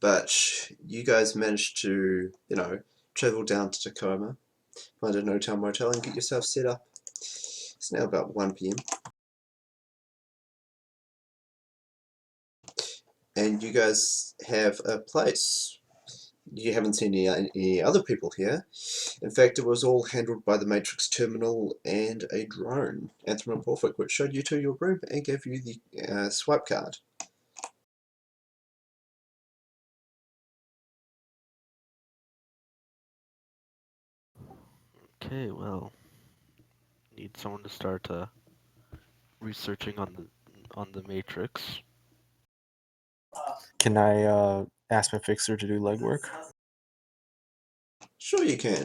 but you guys managed to, travel down to Tacoma, find a no-town motel, and get yourself set up. It's now about 1 p.m. And you guys have a place. You haven't seen any other people here. In fact, it was all handled by the Matrix terminal and a drone, anthropomorphic, which showed you to your room and gave you the swipe card. Okay, well, need someone to start researching on the Matrix. Can I ask my fixer to do legwork? Sure you can.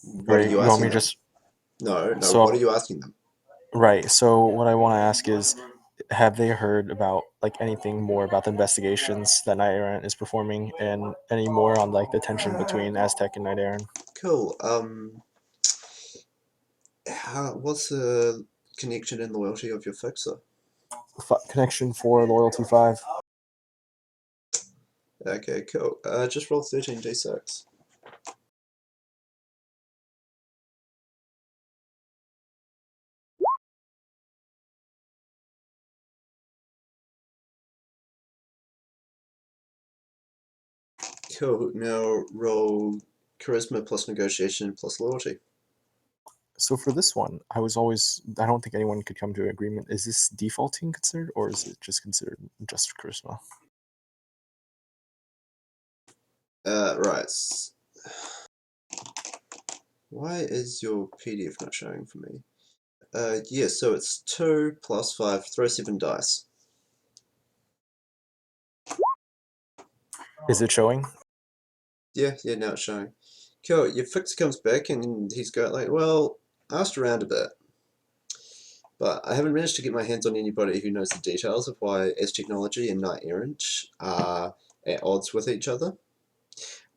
What Right, are you you want me asking to them? just... No, So, what are you asking them? right, so what I want to ask is, have they heard about like anything more about the investigations that Knight Errant is performing, and any more on like the tension between Aztec and Knight Errant? Cool. What's the connection and loyalty of your fixer? Connection 4, loyalty 5. Okay, cool. Just roll 13d6. Cool. Now roll charisma plus negotiation plus loyalty. So for this one, I don't think anyone could come to an agreement. Is this defaulting considered, or is it just considered just charisma? Right. Why is your PDF not showing for me? Yeah, so it's 2 plus 5, throw 7 dice. Is it showing? Yeah, now it's showing. Cool, your fixer comes back and he's got like, well, I asked around a bit, but I haven't managed to get my hands on anybody who knows the details of why Aztechnology and Knight Errant are at odds with each other.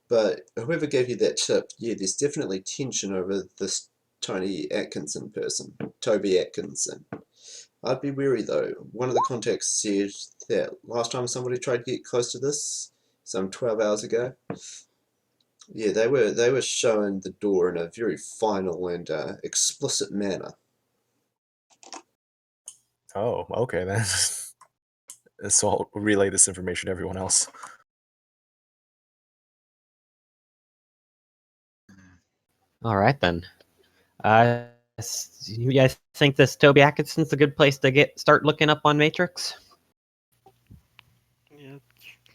But whoever gave you that tip, yeah, there's definitely tension over this Tony Atkinson person, Toby Atkinson. I'd be wary though. One of the contacts said that last time somebody tried to get close to this, some 12 hours ago, yeah, they were showing the door in a very final and explicit manner. Oh, okay then. So I'll relay this information to everyone else. All right then. You guys think this Toby Atkinson's a good place to start looking up on Matrix? Yeah,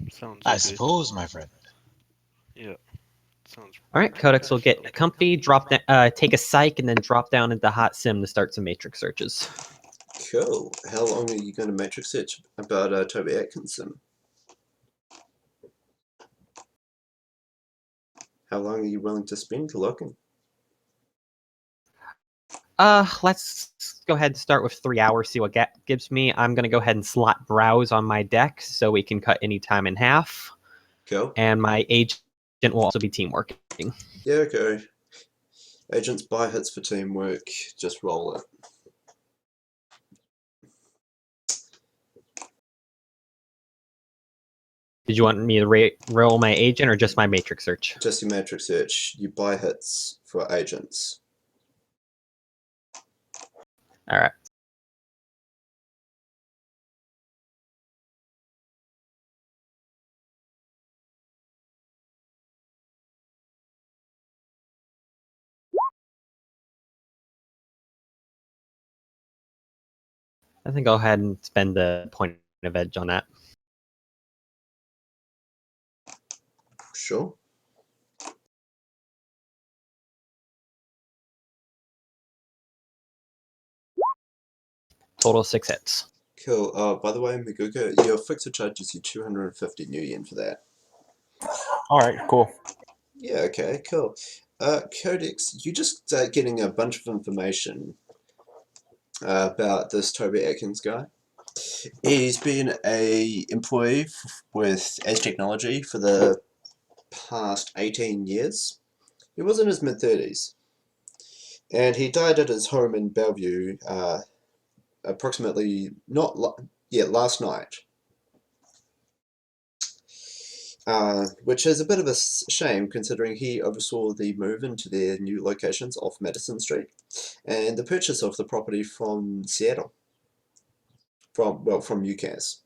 sounds. I good. suppose, my friend. Yeah, sounds. All right, Codex will get comfy, take a psych, and then drop down into Hot Sim to start some Matrix searches. Cool. How long are you going to Matrix search about Toby Atkinson? How long are you willing to spend looking? Let's go ahead and start with 3 hours, see what gives me. I'm going to go ahead and slot browse on my deck so we can cut any time in half. Cool. And my agent will also be team working. Yeah, okay. Agents buy hits for teamwork. Just roll it. Did you want me to roll my agent or just my Matrix search? Just your Matrix search. You buy hits for agents. All right. I think I'll go ahead and spend the point of edge on that. Sure. Total 6 hits. Cool. By the way, Maguka, your fixer charges you 250 new yen for that. Alright, cool. Yeah, okay, cool. Codex, you just getting a bunch of information about this Toby Atkins guy. He's been a employee with Aztechnology for the past 18 years. He was in his mid-30s. And he died at his home in Bellevue approximately last night. which is a bit of a shame considering he oversaw the move into their new locations off Madison Street and the purchase of the property from Seattle, from UCAS.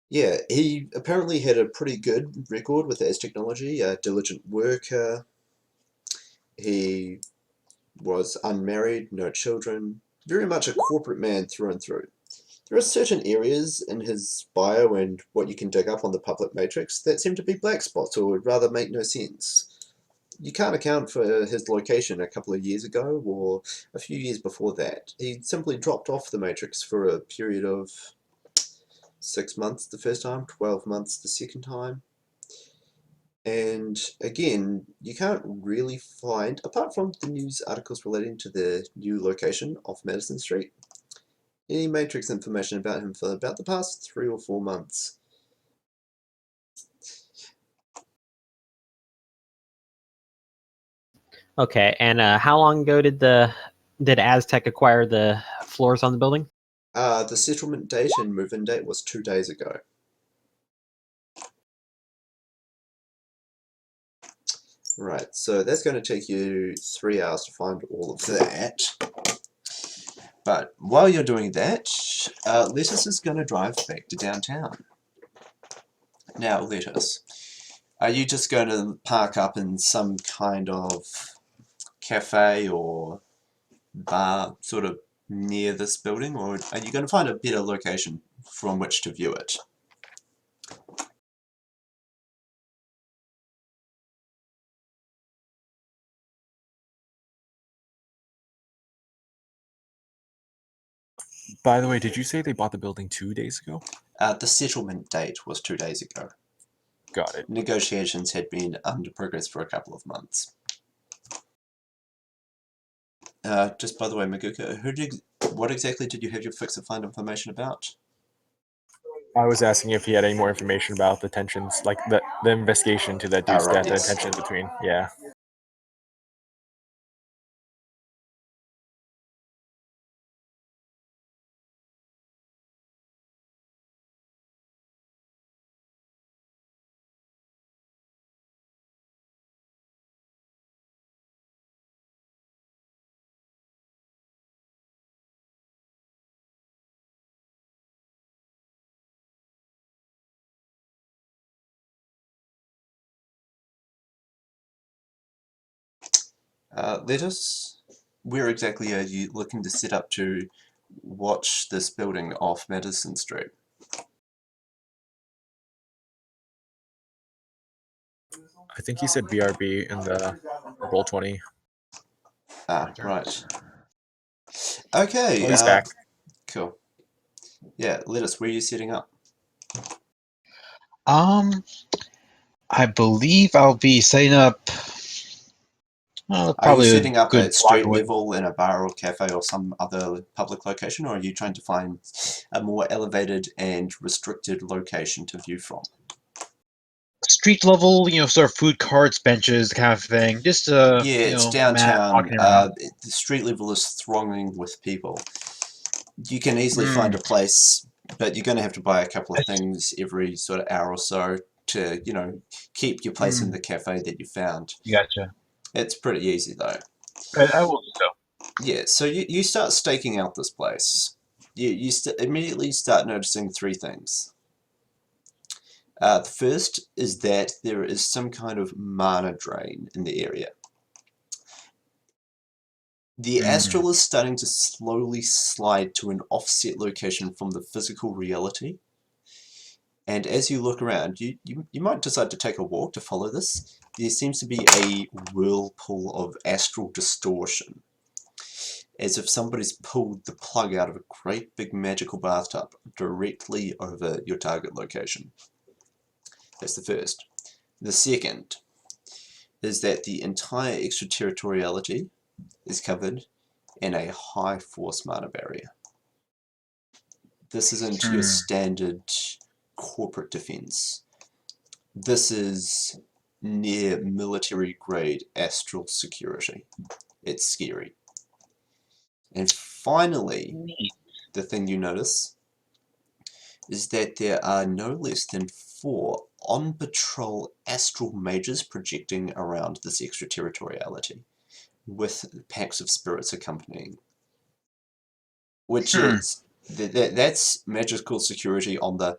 Yeah, he apparently had a pretty good record with Aztechnology, a diligent worker. He was unmarried, no children, very much a corporate man through and through. There are certain areas in his bio and what you can dig up on the public matrix that seem to be black spots or would rather make no sense. You can't account for his location a couple of years ago or a few years before that. He simply dropped off the matrix for a period of 6 months the first time, 12 months the second time. And again, you can't really find, apart from the news articles relating to the new location off Madison Street, any matrix information about him for about the past 3 or 4 months. Okay, and how long ago did Aztec acquire the floors on the building? The settlement date and move-in date was 2 days ago. Right, so that's going to take you 3 hours to find all of that. But while you're doing that, Lettuce is going to drive back to downtown. Now, Lettuce, are you just going to park up in some kind of cafe or bar sort of near this building, or are you going to find a better location from which to view it? By the way, did you say they bought the building 2 days ago? The settlement date was 2 days ago. Got it. Negotiations had been under progress for a couple of months. Just by the way, Maguka, what exactly did you have your fix of find information about? I was asking if he had any more information about the tensions, like the investigation to that dude's Right, death yes. and tensions between. Yeah. Lettuce, where exactly are you looking to set up to watch this building off Madison Street? I think he said BRB in the Roll20. Right. Okay, Oh, he's back. cool. Yeah, Lettuce, where are you setting up? I believe I'll be setting up. Are you Probably a setting up good at street block away. level in a bar or cafe or some other public location, or are you trying to find a more elevated and restricted location to view from? Street level, sort of food carts, benches, kind of thing. Just Yeah, it's a man downtown. walking around. The street level is thronging with people. You can easily Hmm. find a place, but you're going to have to buy a couple of I- things every sort of hour or so to, keep your place in the cafe that you found. Gotcha. It's pretty easy though. I will do so. Yeah, so you start staking out this place. You immediately start noticing 3 things. The first is that there is some kind of mana drain in the area. The astral is starting to slowly slide to an offset location from the physical reality. And as you look around, you might decide to take a walk to follow this. There seems to be a whirlpool of astral distortion, as if somebody's pulled the plug out of a great big magical bathtub directly over your target location. That's the first. The second is that the entire extraterritoriality is covered in a high force mana barrier. This isn't your standard corporate defense. This is near military grade astral security. It's scary. And finally, the thing you notice is that there are no less than 4 on-patrol astral mages projecting around this extraterritoriality, with packs of spirits accompanying. Which is, that's magical security on the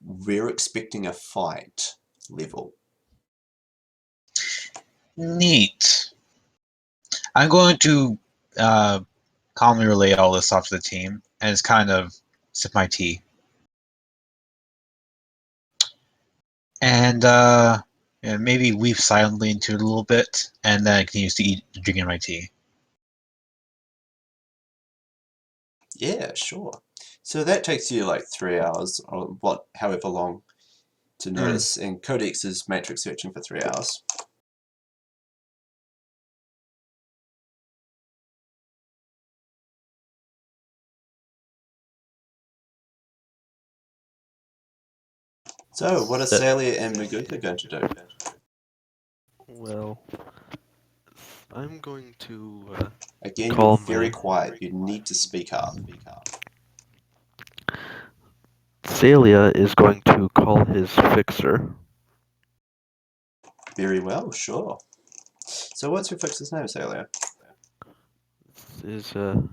we're expecting a fight level. Neat. I'm going to calmly relay all this off to the team and just kind of sip my tea. And maybe weave silently into it a little bit, and then I can use to eat, drinking my tea. Yeah, sure. So that takes you like 3 hours, or however long to notice, and Codex is matrix searching for 3 hours. So, what are Celia and Magooka going to do? Well, I'm going to Again, call you're very my- quiet. You need to speak up. Celia is going to call his fixer. Very well, sure. So what's your fixer's name, Celia? The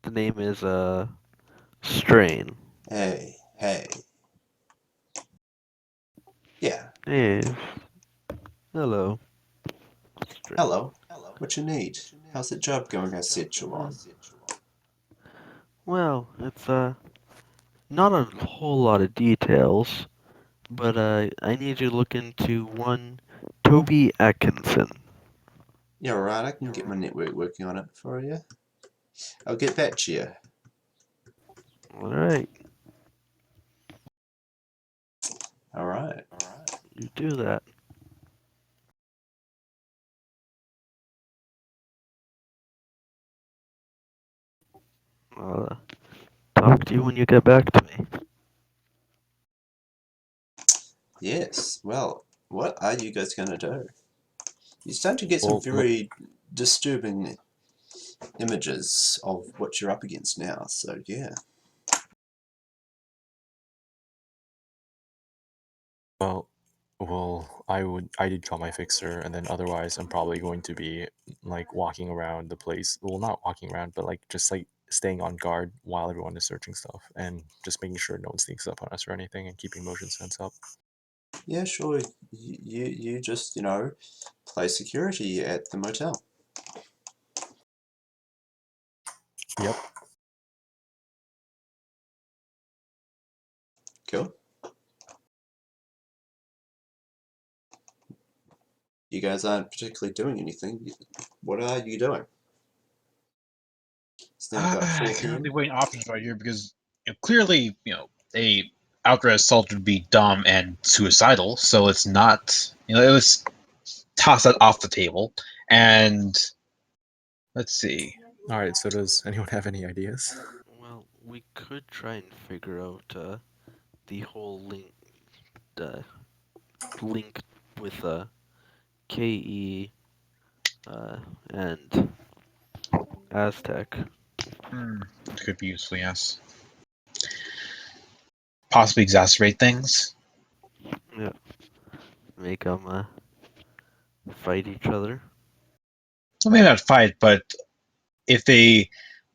name is Strain. Hey. Yeah. Hey. Hello. Strain. Hello. What you need? How's the job going, Aztechnology? Well, it's not a whole lot of details, but I need you to look into one Toby Atkinson. Yeah, alright, I can get my network working on it for you. I'll get back to you. Alright, Alright. you do that. I'll talk to you when you get back to me. Yes, well, what are you guys going to do? You're starting to get some Well, very disturbing images of what you're up against now, so yeah. Well, I did call my fixer, and then otherwise I'm probably going to be like walking around the place. Well, not walking around, but like just like staying on guard while everyone is searching stuff, and just making sure no one sneaks up on us or anything, and keeping motion sense up. Yeah, sure, you just, play security at the motel. Yep. Cool. You guys aren't particularly doing anything. What are you doing? It's now about 4 I can't really p.m. weigh options right here because clearly, a outright assault would be dumb and suicidal. So it's not. Let's toss that off the table. And let's see. All right. So does anyone have any ideas? Well, we could try and figure out the whole link with KE and Aztec. It could be useful, yes. Possibly exacerbate things. Yeah. Make them fight each other. Well, maybe not fight, but if they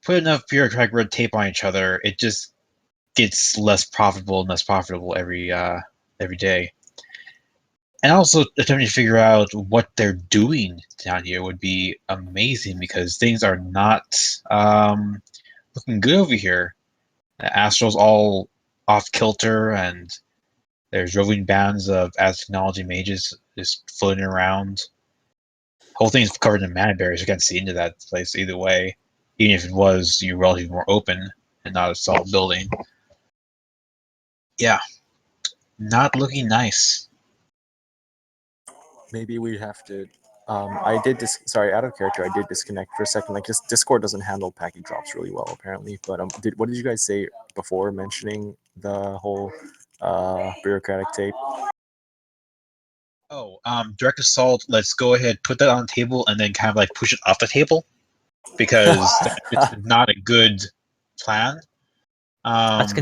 put enough bureaucratic red tape on each other, it just gets less profitable and less profitable every day. And also attempting to figure out what they're doing down here would be amazing because things are not looking good over here. Astral's all off kilter, and there's roving bands of Aztechnology mages just floating around. Whole thing's covered in mana barriers. You can't see into that place either way, even if it was relatively more open and not a solid building. Yeah, not looking nice. Maybe we have to. I did sorry, out of character, I did disconnect for a second. Like, just Discord doesn't handle package drops really well, apparently. But what did you guys say before mentioning the whole bureaucratic tape? Oh, direct assault. Let's go ahead, put that on the table, and then kind of like push it off the table because it's not a good plan. Let's